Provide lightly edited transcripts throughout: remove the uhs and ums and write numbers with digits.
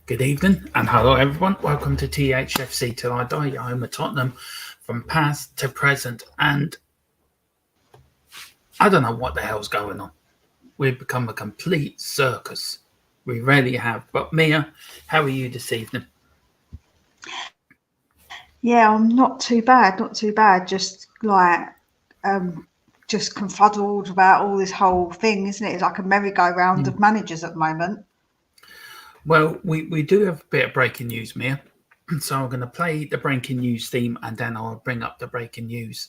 Good evening and hello everyone. Welcome to THFC Till I Die, your home of Tottenham from past to present. And I don't know what the hell's going on. We've become a complete circus. We really have. But Mia, how are you this evening? Yeah, I'm not too bad, Just just confuddled about all this whole thing, isn't it? It's like a merry-go-round of managers at the moment. Well, we do have a bit of breaking news, Mia. So I'm going to play the breaking news theme and then I'll bring up the breaking news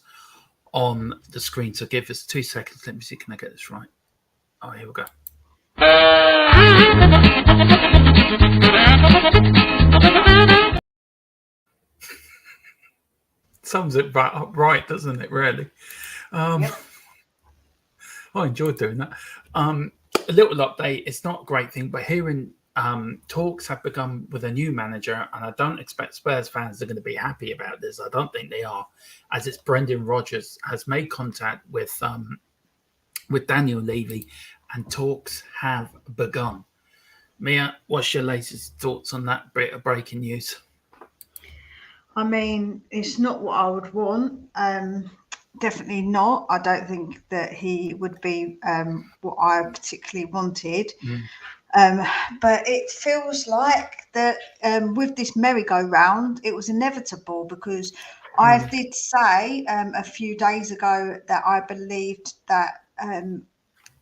on the screen. So give us 2 seconds. Let me see, can I get this right? Oh, here we go. Sums it up right, doesn't it, really? Yep. I enjoyed doing that. A little update. It's not a great thing, but hearing talks have begun with a new manager, and I don't expect Spurs fans are going to be happy about this. I don't think they are, as it's Brendan Rodgers has made contact with Daniel Levy, and talks have begun. Mia, what's your latest thoughts on that bit of breaking news? I mean, it's not what I would want. Definitely not. I don't think that he would be what I particularly wanted. But it feels like that with this merry-go-round, it was inevitable because I did say a few days ago that I believed that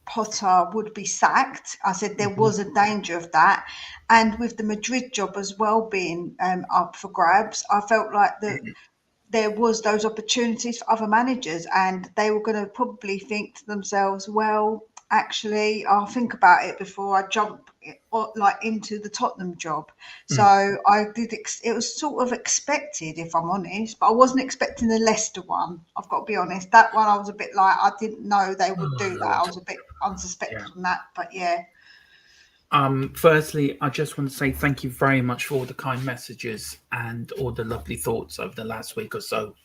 Potter would be sacked. I said there was a danger of that. And with the Madrid job as well being up for grabs, I felt like that there was those opportunities for other managers and they were going to probably think to themselves, well, actually, I'll think about it before I jump into the Tottenham job. So I did. It was sort of expected, if I'm honest, but I wasn't expecting the Leicester one. I've got to be honest. That one, I was a bit like, I didn't know they would do that. I was a bit unsuspected on that, but yeah. Firstly, I just want to say thank you very much for all the kind messages and all the lovely thoughts over the last week or so.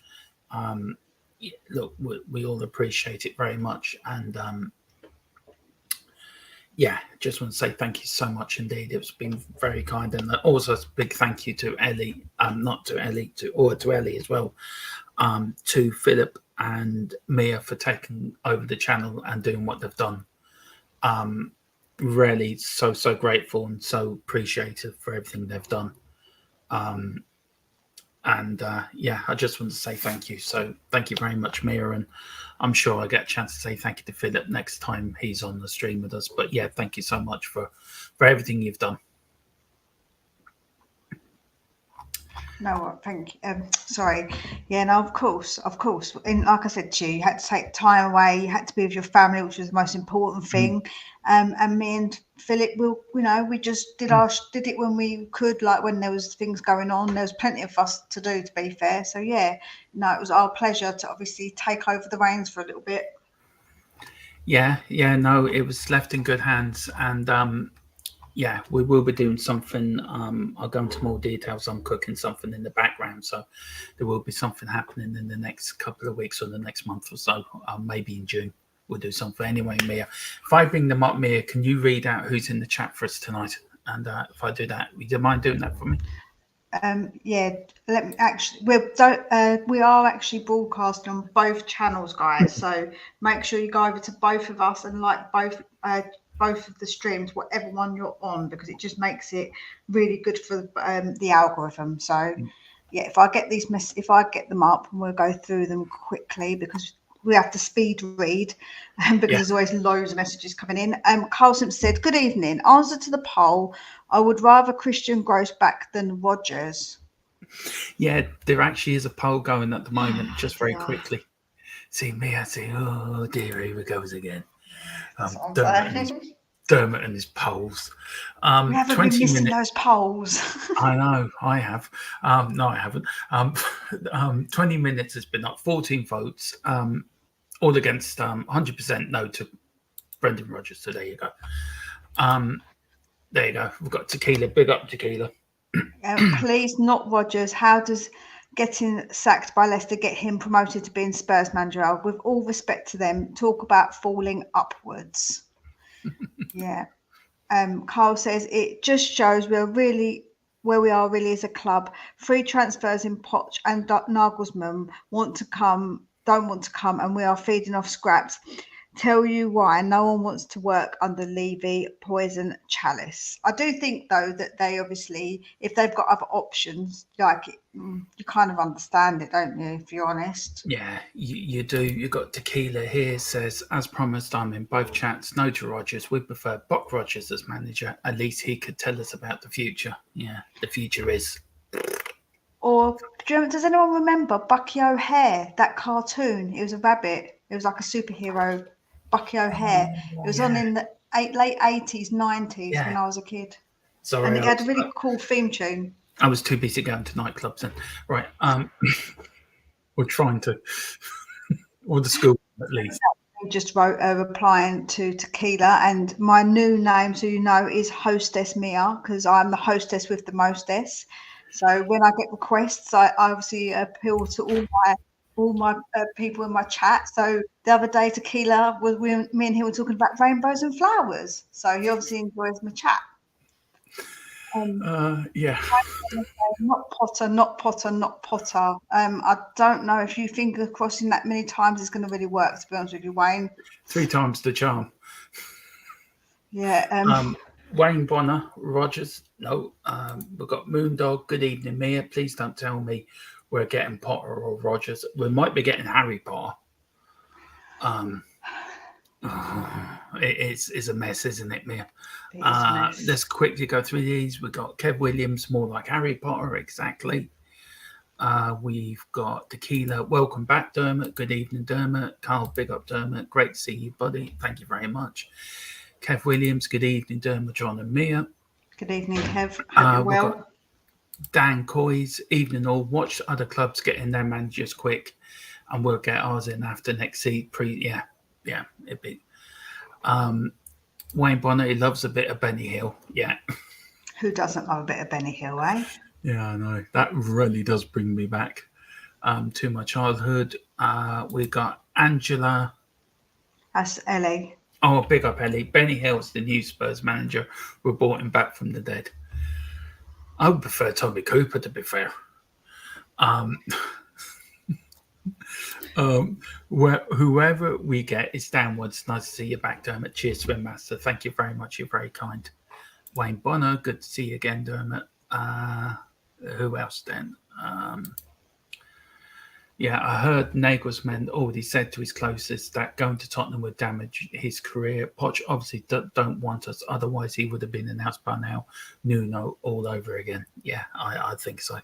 Look, we all appreciate it very much, and just want to say thank you so much indeed. It's been very kind, and also a big thank you to Ellie, not to Ellie, to Ellie as well, to Philip and Mia for taking over the channel and doing what they've done. Really so grateful and so appreciative for everything they've done. I just want to say thank you. So thank you very much, Mia, and I'm sure I get a chance to say thank you to Philip next time he's on the stream with us. But yeah, thank you so much for everything you've done. No, thank you. Sorry. Yeah, no, of course. And like I said to you, you had to take time away. You had to be with your family, which was the most important thing. And me and Philip, we just did it when we could, like when there was things going on. There was plenty of us to do, to be fair. So yeah, no, it was our pleasure to obviously take over the reins for a little bit. Yeah, no, it was left in good hands, and we will be doing something. I'll go into more details. I'm cooking something in the background, so there will be something happening in the next couple of weeks or the next month or so. Maybe in June we'll do something. Anyway, Mia, if I bring them up, Mia, can you read out who's in the chat for us tonight? And if I do that, would you mind doing that for me? Let me actually. We are actually broadcasting on both channels, guys. So make sure you go over to both of us and like both of the streams, whatever one you're on, because it just makes it really good for the algorithm. So yeah, if I get them up, and we'll go through them quickly because we have to speed read because there's always loads of messages coming in. Carlson said, good evening. Answer to the poll. I would rather Christian Gross back than Rodgers. Yeah, there actually is a poll going at the moment, just very quickly. See, Mia, oh dear, here it goes again. Dermot and his polls. We haven't been missing those polls. I know, I have. No, I haven't. 20 minutes has been up, 14 votes, all against 100% no to Brendan Rodgers. So there you go. There you go. We've got Tequila. Big up, Tequila. Please, not Rodgers. How does getting sacked by Leicester get him promoted to being Spurs manager? With all respect to them, talk about falling upwards. Yeah. Carl says it just shows where we are really as a club. Free transfers in Poch and Nagelsmann don't want to come, and we are feeding off scraps. Tell you why no one wants to work under Levy, Poison, Chalice. I do think though that they obviously, if they've got other options, you kind of understand it, don't you? If you're honest. Yeah, you do. You got Tequila here says, as promised, I'm in both chats. No to Rodgers. We prefer Buck Rodgers as manager. At least he could tell us about the future. Yeah, the future is. Or does anyone remember Bucky O'Hare, that cartoon? It was a rabbit. It was like a superhero. Bucky O'Hare. It was on in the late 80s, 90s when I was a kid. Sorry, and it had a really cool theme tune. I was too busy going to nightclubs then. Right. We're trying to, or the school at least. I just wrote a replying to Tequila, and my new name, so you know, is Hostess Mia, because I'm the hostess with the mostess. So when I get requests, I obviously appeal to all my people in my chat. So the other day, Tequila me and he were talking about rainbows and flowers. So he obviously enjoys my chat. Yeah. Not Potter, not Potter, not Potter. I don't know if you finger crossing that many times is going to really work, to be honest with you, Wayne. 3 times the charm. Yeah. Wayne Bonner, Rodgers. No. We've got Moondog. Good evening, Mia. Please don't tell me we're getting Potter or Rodgers. We might be getting Harry Potter. It's a mess, isn't it, Mia? Let's quickly go through these. We've got Kev Williams, more like Harry Potter, exactly. We've got Tequila. Welcome back, Dermot. Good evening, Dermot. Carl, big up, Dermot. Great to see you, buddy. Thank you very much. Kev Williams, good evening, Dermot, John and Mia. Good evening, Kev. Hope you're well. Got Dan Coys, evening all. Watch other clubs get in their managers quick, and we'll get ours in after next season. Yeah, it'd be. Wayne Bonner, he loves a bit of Benny Hill. Yeah. Who doesn't love a bit of Benny Hill, eh? Yeah, I know. That really does bring me back to my childhood. We got Angela. That's Ellie. Oh, big up Ellie. Benny Hill's the new Spurs manager. We brought him back from the dead. I would prefer Tommy Cooper, to be fair. Whoever we get is downwards. Nice to see you back, Dermot. Cheers, Swim Master. Thank you very much. You're very kind. Wayne Bonner, good to see you again, Dermot. Who else then? I heard Nagelsmann already said to his closest that going to Tottenham would damage his career. Poch obviously don't want us, otherwise he would have been announced by now. Nuno all over again. Yeah, I think so.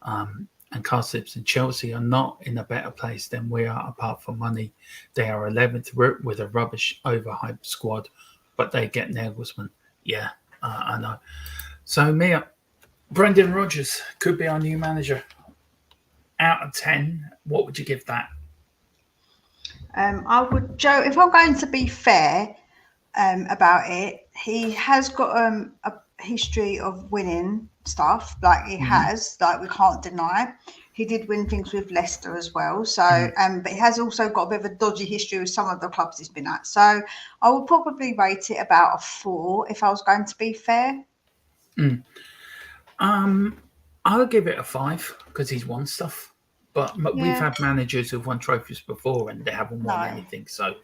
And Carl Sips and Chelsea are not in a better place than we are apart from money. They are 11th with a rubbish, overhyped squad, but they get Nagelsmann. Yeah, I know. So, Mia, Brendan Rodgers could be our new manager. Out of 10, what would you give that? I would, Joe, if I'm going to be fair about it, he has got a history of winning stuff, like he has, like we can't deny. He did win things with Leicester as well. So, but he has also got a bit of a dodgy history with some of the clubs he's been at. So I would probably rate it about a 4 if I was going to be fair. I'll give it a 5 because he's won stuff. But we've had managers who've won trophies before and they haven't won anything. So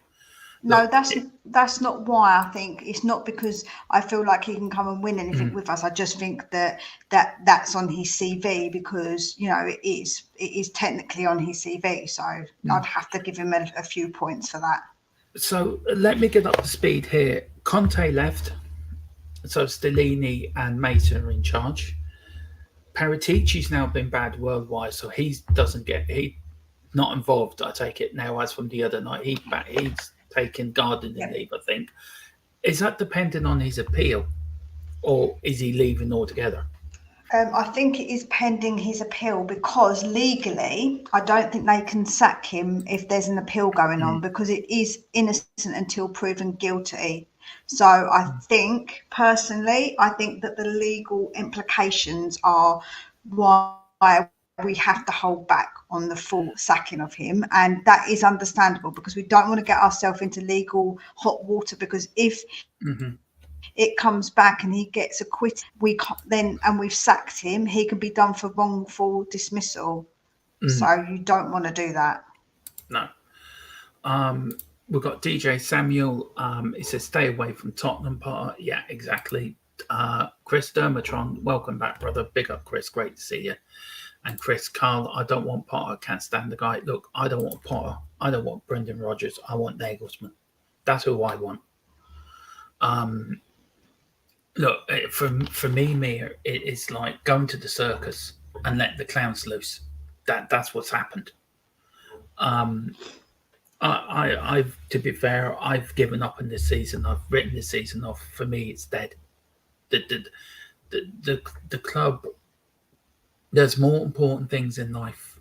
no, that's not why. I think it's not because I feel like he can come and win anything with us. I just think that's on his CV because it is technically on his CV. So I'd have to give him a few points for that. So let me get up to speed here. Conte left, so Stellini and Mason are in charge. Paratici's now been bad worldwide, so he's not involved. I take it now, as from the other night, he's taken gardening leave. I think is that dependent on his appeal, or is he leaving altogether? I think it is pending his appeal because legally, I don't think they can sack him if there's an appeal going on because it is innocent until proven guilty. So I think personally, that the legal implications are why we have to hold back on the full sacking of him. And that is understandable because we don't want to get ourselves into legal hot water because if it comes back and he gets acquitted, we can't then, and we've sacked him, he can be done for wrongful dismissal. So you don't want to do that. No. We've got DJ Samuel. He says, stay away from Tottenham part. Yeah, exactly. Chris Dermatron, welcome back, brother. Big up, Chris. Great to see you. And Chris, Carl, I don't want Potter. I can't stand the guy. Look, I don't want Potter. I don't want Brendan Rodgers. I want Nagelsmann. That's who I want. Look, for me, Mia, it's like going to the circus and let the clowns loose. That's what's happened. I've, to be fair, I've given up on this season. I've written this season off. For me, it's dead. The club. There's more important things in life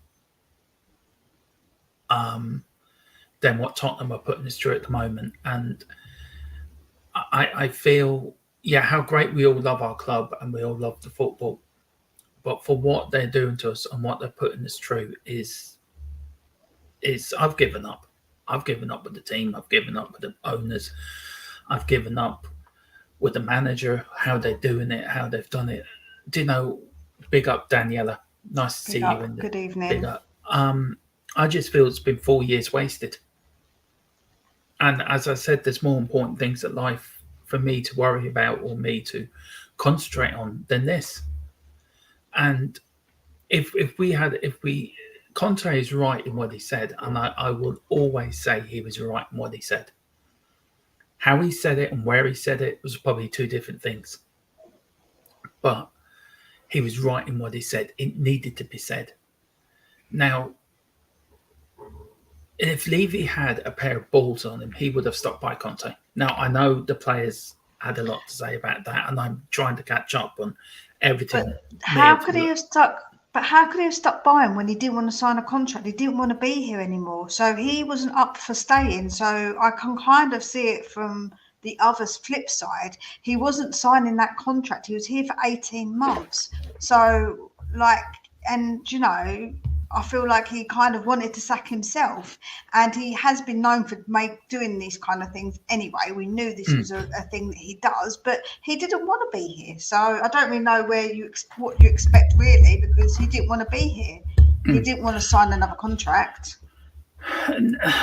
than what Tottenham are putting us through at the moment, and I feel, yeah, how great we all love our club and we all love the football, but for what they're doing to us and what they're putting us through is I've given up. I've given up with the team. I've given up with the owners. I've given up with the manager, how they're doing it, how they've done it. Do you know, big up Daniela. Nice to see you. In the, good evening. Big up. I just feel it's been 4 years wasted. And as I said, there's more important things in life for me to worry about or me to concentrate on than this. And if Conte is right in what he said, and I will always say he was right in what he said. How he said it and where he said it was probably two different things. But he was right in what he said. It needed to be said. Now, if Levy had a pair of balls on him, he would have stopped by Conte. Now, I know the players had a lot to say about that, and I'm trying to catch up on everything. But how could he have stuck? But how could he have stuck by him when he didn't want to sign a contract? He didn't want to be here anymore, so he wasn't up for staying. So I can kind of see it from the other flip side. He wasn't signing that contract. He was here for 18 months. So, like, and you know, I feel like he kind of wanted to sack himself, and he has been known for doing these kind of things anyway. We knew this was a thing that he does, but he didn't want to be here. So I don't really know what you expect really, because he didn't want to be here. He didn't want to sign another contract.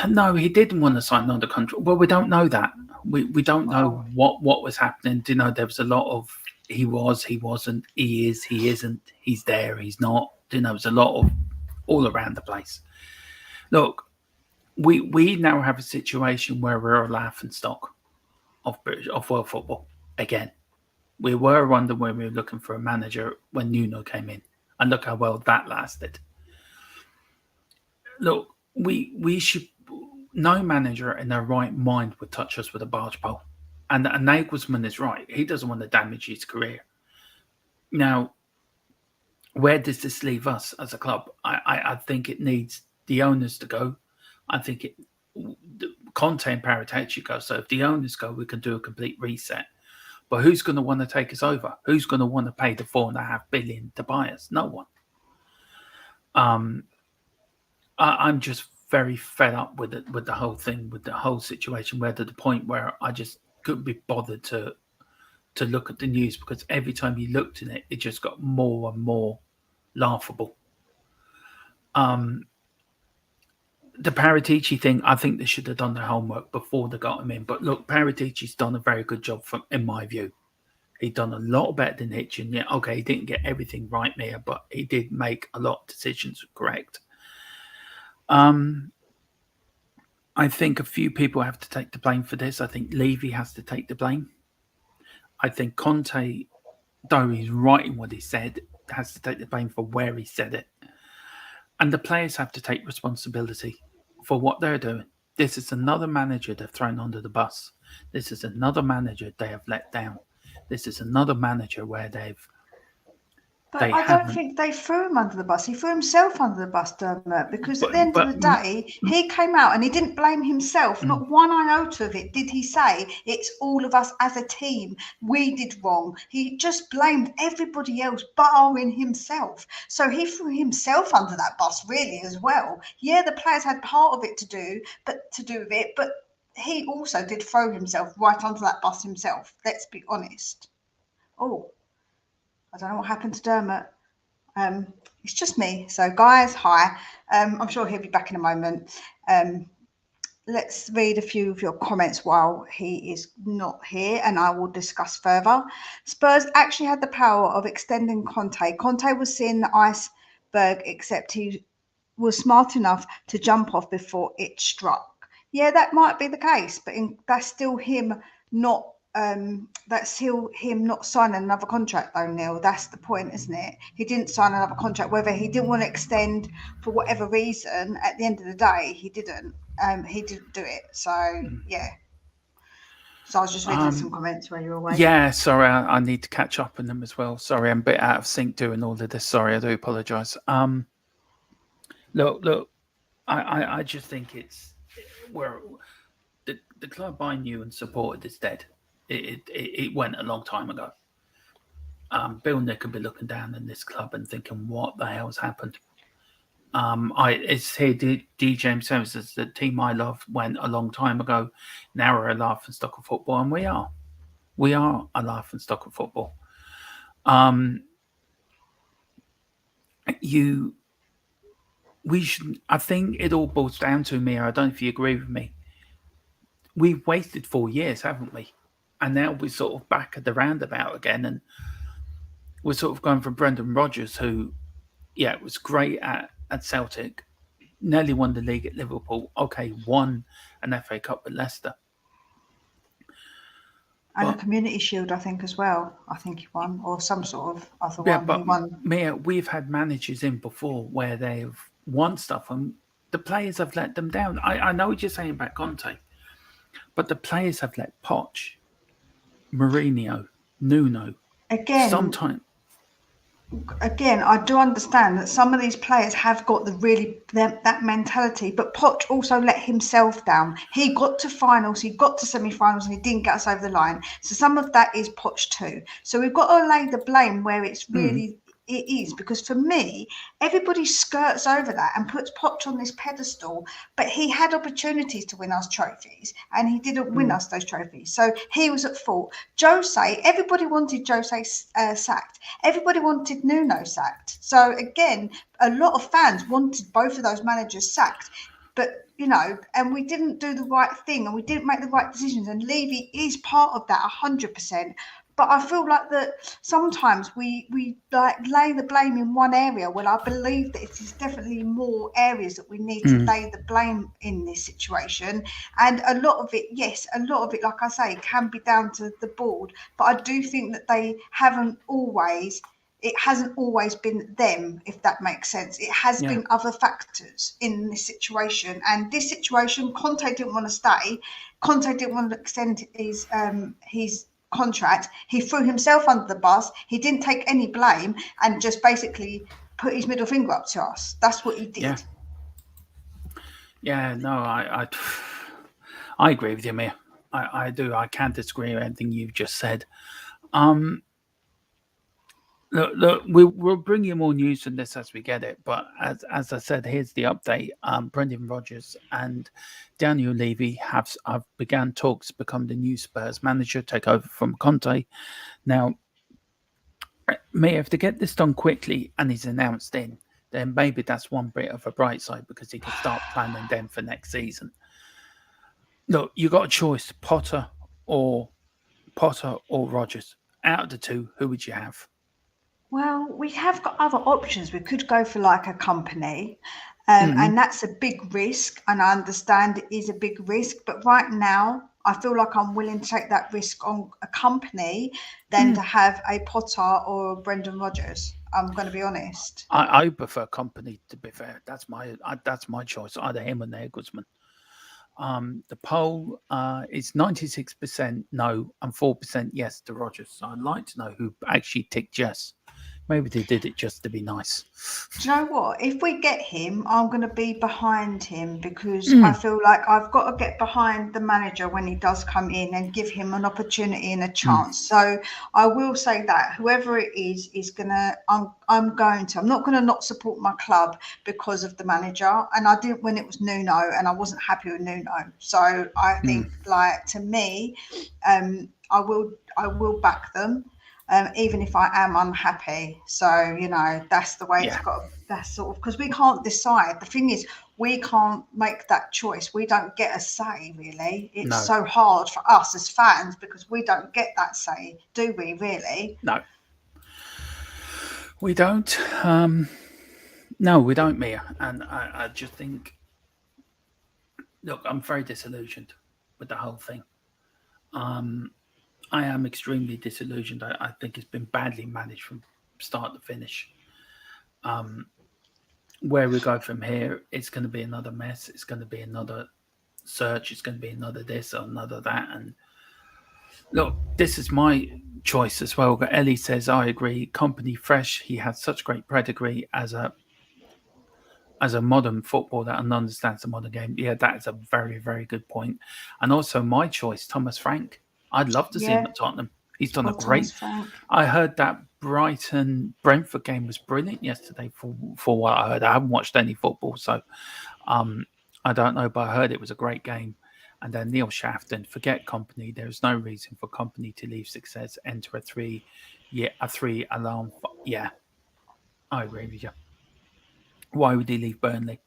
No, he didn't want to sign another contract. Well, we don't know that. We don't know what was happening. Do you know, there was a lot of he was, he wasn't, he is, he isn't, he's there, he's not. Do you know, there was a lot of all around the place. Look, we now have a situation where we're a laughing stock of world football again. We were wondering when we were looking for a manager when Nuno came in, and look how well that lasted. Look, we should. No manager in their right mind would touch us with a barge pole, and Nagelsmann is right. He doesn't want to damage his career. Now, where does this leave us as a club? I think it needs the owners to go. I think Conte and Paratici go. So if the owners go, we can do a complete reset. But who's going to want to take us over? Who's going to want to pay the $4.5 billion to buy us? No one. I'm just very fed up with it, with the whole thing, with the whole situation, where to the point where I just couldn't be bothered to look at the news, because every time you looked at it, it just got more and more laughable. The Paratici thing, I think they should have done their homework before they got him in. But look, Paratici's done a very good job in my view. He'd done a lot better than Hitchin. Yeah, okay, he didn't get everything right there, but he did make a lot of decisions correct. I think a few people have to take the blame for this. I think Levy has to take the blame. I think Conte, though he's right in what he said, has to take the blame for where he said it. And the players have to take responsibility for what they're doing. This is another manager they've thrown under the bus. This is another manager they have let down. This is another manager where But I don't think they threw him under the bus. He threw himself under the bus, Dermot, because at the end of the day, he came out and he didn't blame himself. Not one iota of it did he say, it's all of us as a team. We did wrong. He just blamed everybody else barring himself. So he threw himself under that bus really as well. Yeah, the players had part of it to do with it, but he also did throw himself right onto that bus himself. Let's be honest. Oh, I don't know what happened to Dermot. It's just me. So, guys, hi. I'm sure he'll be back in a moment. Let's read a few of your comments while he is not here, and I will discuss further. Spurs actually had the power of extending Conte. Conte was seeing the iceberg, except he was smart enough to jump off before it struck. Yeah, that might be the case, but that's still him not. That's still him not signing another contract, though, Neil. That's the point, isn't it? He didn't sign another contract, whether he didn't want to extend for whatever reason. At the end of the day, he didn't. He didn't do it. So yeah. So I was just reading some comments while you were away. Yeah, sorry, I need to catch up on them as well. Sorry, I'm a bit out of sync doing all of this. Sorry, I do apologise. Look, I just think it's where the club I knew and supported is dead. It went a long time ago. Bill Nick could be looking down in this club and thinking, what the hell's happened? It's here. D. James says the team I love went a long time ago. Now we're a laughing stock of football, and we are a laughing stock of football. We should. I think it all boils down to me. I don't know if you agree with me. We've wasted 4 years, haven't we? And now we're sort of back at the roundabout again, and we're sort of going from Brendan Rodgers, who, yeah, was great at Celtic, nearly won the league at Liverpool. Okay, won an FA Cup with Leicester. And a Community Shield, I think, as well. I think he won, or some sort of other one. But he won. Mia, we've had managers in before where they've won stuff and the players have let them down. I know what you're saying about Conte, but the players have let Poch, Mourinho, Nuno. Again, I do understand that some of these players have got that mentality, but Poch also let himself down. He got to finals, he got to semi-finals, and he didn't get us over the line. So some of that is Poch too. So we've got to lay the blame where it's really it is, because for me, everybody skirts over that and puts Poch on this pedestal, but he had opportunities to win us trophies and he didn't win us those trophies. So he was at fault. Jose, everybody wanted Jose sacked. Everybody wanted Nuno sacked. So again, a lot of fans wanted both of those managers sacked. But, and we didn't do the right thing and we didn't make the right decisions. And Levy is part of that 100%. But I feel like that sometimes we like lay the blame in one area when I believe that it is definitely more areas that we need to lay the blame in this situation. And a lot of it, like I say, can be down to the board. But I do think that it hasn't always been them, if that makes sense. It has been other factors in this situation. And this situation, Conte didn't want to stay. Conte didn't want to extend his contract. He threw himself under the bus. He didn't take any blame and just basically put his middle finger up to us. That's what he did. No, I agree with you, Mia. I do. I can't disagree with anything you've just said. Look, we'll bring you more news on this as we get it. But as I said, here's the update. Brendan Rodgers and Daniel Levy have began talks to become the new Spurs manager, take over from Conte. Now, if they get this done quickly and he's announced in, then maybe that's one bit of a bright side because he can start planning then for next season. Look, you got a choice: Potter or Rodgers. Out of the two, who would you have? Well, we have got other options. We could go for like a company, and that's a big risk. And I understand it is a big risk, but right now, I feel like I'm willing to take that risk on a company than to have a Potter or Brendan Rodgers. I'm going to be honest. I prefer company, to be fair. That's my choice. Either him or Nagelsmann. The poll is 96% no and 4% yes to Rodgers. So I'd like to know who actually ticked yes. Maybe they did it just to be nice. Do you know what? If we get him, I'm going to be behind him because I feel like I've got to get behind the manager when he does come in and give him an opportunity and a chance. So I will say that whoever it is going to, I'm not going to not support my club because of the manager. And I didn't when it was Nuno and I wasn't happy with Nuno. So I think like to me, I will back them. Even if I am unhappy. So, you know, that's the way it's got, that's sort of, because we can't decide. The thing is, we can't make that choice. We don't get a say, really. It's so hard for us as fans because we don't get that say, do we, really? No. We don't. No, we don't, Mia. And I just think, look, I'm very disillusioned with the whole thing. I am extremely disillusioned. I think it's been badly managed from start to finish. Where we go from here, it's going to be another mess. It's going to be another search. It's going to be another this or another that. And look, this is my choice as well. But Ellie says, I agree. Company fresh. He has such great pedigree as a modern footballer and understands the modern game. Yeah, that is a very, very good point. And also my choice, Thomas Frank. I'd love to see him at Tottenham. He's done a great. I heard that Brighton Brentford game was brilliant yesterday. For what I heard, I haven't watched any football, so I don't know. But I heard it was a great game. And then Neil Shafton, forget Company. There is no reason for Company to leave success. Enter a three alarm. Yeah, I agree with you. Why would he leave Burnley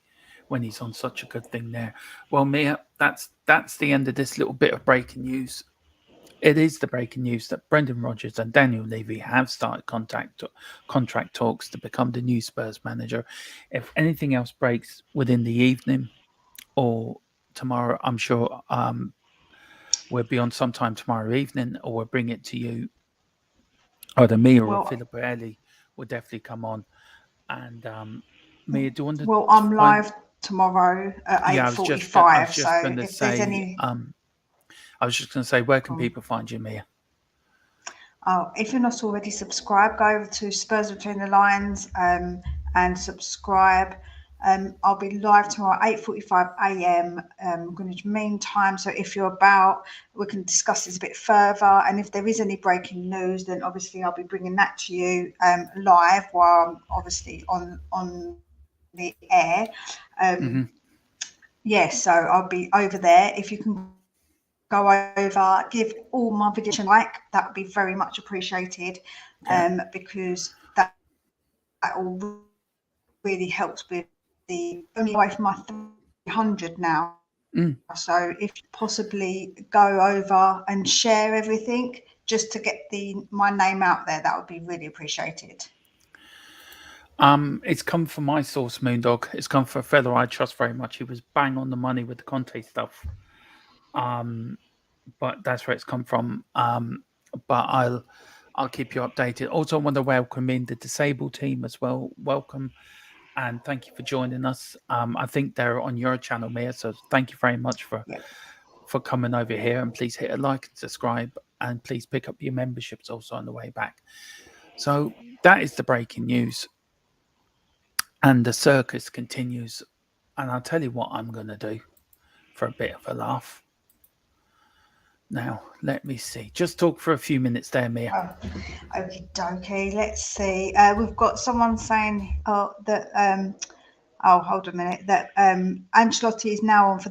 when he's on such a good thing there? Well, Mia, that's the end of this little bit of breaking news. It is the breaking news that Brendan Rodgers and Daniel Levy have started contract talks to become the new Spurs manager. If anything else breaks within the evening or tomorrow, I'm sure we'll be on sometime tomorrow evening, or we'll bring it to you. Either me or Philip or Ellie will definitely come on. And Mia, do you want to? Well, I'm live tomorrow at 8:45. So if there's any. I was just going to say, where can people find you, Mia? Oh, if you're not already subscribed, go over to Spurs Between the Lines and subscribe. I'll be live tomorrow at 8:45 a.m. Greenwich Mean Time. So if you're about, we can discuss this a bit further. And if there is any breaking news, then obviously I'll be bringing that to you live while I'm obviously on the air. Yeah, so I'll be over there. If you can go over, give all my videos a like, that would be very much appreciated, because that all really helps with the only away from my 300 now. So if you possibly go over and share everything just to get my name out there, that would be really appreciated. It's come from my source, Moondog. It's come from a fellow I trust very much. He was bang on the money with the Conte stuff. But that's where it's come from. But I'll keep you updated. Also, I want to welcome in the disabled team as well. Welcome, and thank you for joining us. I think they're on your channel, Mia. So thank you very much for coming over here. And please hit a like and subscribe, and please pick up your memberships also on the way back. So that is the breaking news, and the circus continues. And I'll tell you what I'm going to do for a bit of a laugh. Now, let me see. Just talk for a few minutes there, Mia. Oh, okie dokie. Let's see. We've got someone saying that. Hold a minute. That Ancelotti is now on for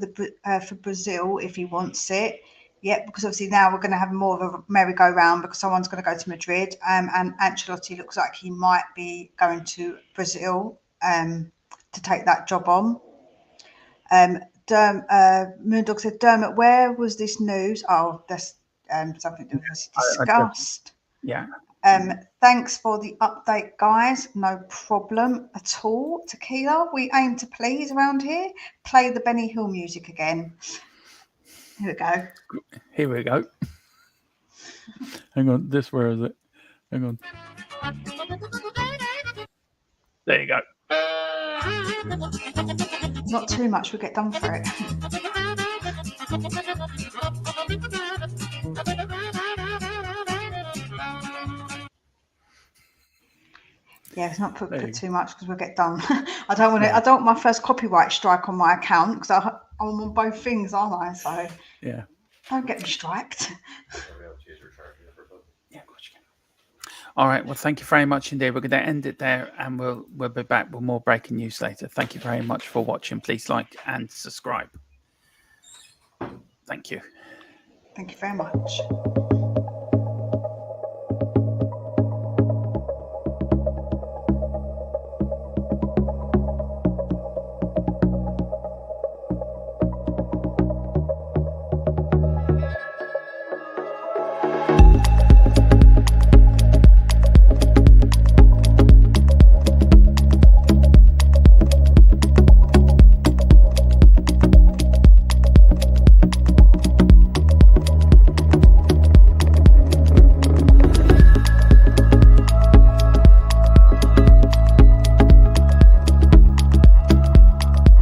Brazil if he wants it. Yeah, because obviously now we're going to have more of a merry-go-round because someone's going to go to Madrid. And Ancelotti looks like he might be going to Brazil to take that job on. Moondog said, Dermot, where was this news? Oh, that's something that was discussed. Thanks for the update, guys. No problem at all. Tequila, we aim to please around here. Play the Benny Hill music again. Here we go. Here we go. Hang on, where is it? Hang on. There you go. Not too much, we'll get done for it. Yeah, it's not put too much because we'll get done. I don't want to. I don't want my first copyright strike on my account because I'm on both things, aren't I? So yeah, don't get me striked. yeah, of course you can. All right. Well, thank you very much indeed. We're going to end it there, and we'll be back with more breaking news later. Thank you very much for watching. Please like and subscribe. Thank you. Thank you very much.